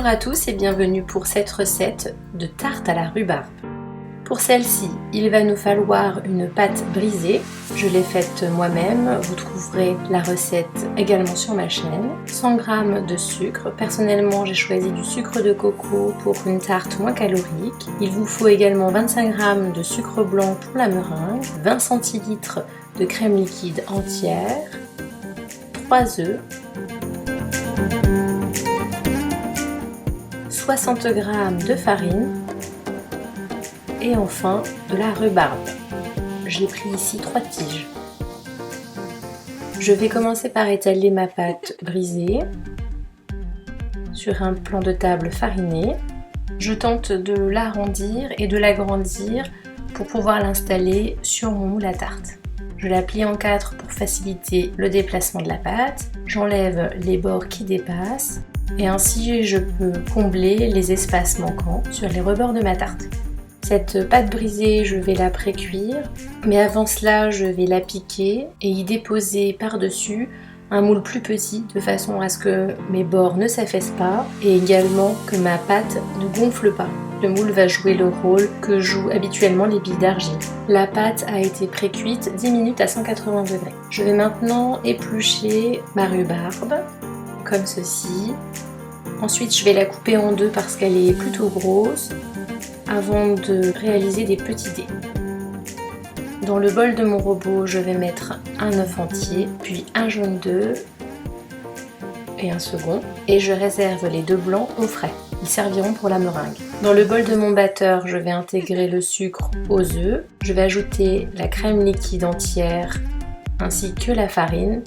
Bonjour à tous et bienvenue pour cette recette de tarte à la rhubarbe. Pour celle-ci, il va nous falloir une pâte brisée. Je l'ai faite moi-même, vous trouverez la recette également sur ma chaîne. 100 g de sucre, personnellement j'ai choisi du sucre de coco pour une tarte moins calorique. Il vous faut également 25 g de sucre blanc pour la meringue, 20 centilitres de crème liquide entière, 3 œufs, 60 g de farine et enfin de la rhubarbe. J'ai pris ici 3 tiges. Je vais commencer par étaler ma pâte brisée sur un plan de table fariné. Je tente de l'arrondir et de l'agrandir pour pouvoir l'installer sur mon moule à tarte. Je la plie en 4 pour faciliter le déplacement de la pâte. J'enlève les bords qui dépassent et ainsi je peux combler les espaces manquants sur les rebords de ma tarte. Cette pâte brisée, je vais la pré-cuire, mais avant cela, je vais la piquer et y déposer par-dessus un moule plus petit de façon à ce que mes bords ne s'affaissent pas et également que ma pâte ne gonfle pas. Le moule va jouer le rôle que jouent habituellement les billes d'argile. La pâte a été pré-cuite 10 minutes à 180 degrés. Je vais maintenant éplucher ma rhubarbe, comme ceci. Ensuite, je vais la couper en deux parce qu'elle est plutôt grosse, avant de réaliser des petits dés. Dans le bol de mon robot, je vais mettre un œuf entier, puis un jaune d'œuf et un second, et je réserve les 2 blancs au frais. Ils serviront pour la meringue. Dans le bol de mon batteur, je vais intégrer le sucre aux œufs. Je vais ajouter la crème liquide entière ainsi que la farine.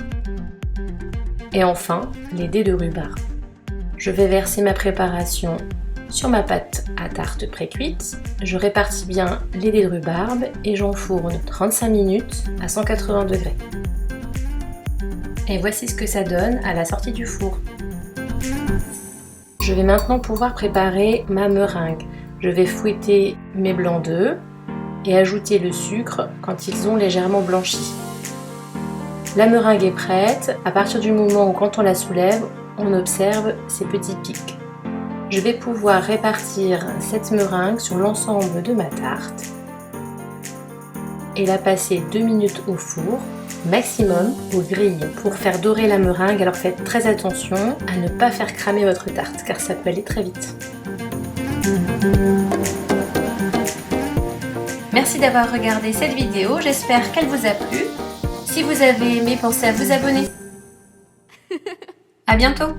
Et enfin, les dés de rhubarbe. Je vais verser ma préparation sur ma pâte à tarte pré-cuite. Je répartis bien les dés de rhubarbe et j'enfourne 35 minutes à 180 degrés. Et voici ce que ça donne à la sortie du four. Je vais maintenant pouvoir préparer ma meringue. Je vais fouetter mes blancs d'œufs et ajouter le sucre quand ils ont légèrement blanchi. La meringue est prête. À partir du moment où quand on la soulève, on observe ces petits pics. Je vais pouvoir répartir cette meringue sur l'ensemble de ma tarte et la passer 2 minutes au four, maximum au grille, pour faire dorer la meringue. Alors faites très attention à ne pas faire cramer votre tarte car ça peut aller très vite. Merci d'avoir regardé cette vidéo, j'espère qu'elle vous a plu. Si vous avez aimé, pensez à vous abonner. À bientôt!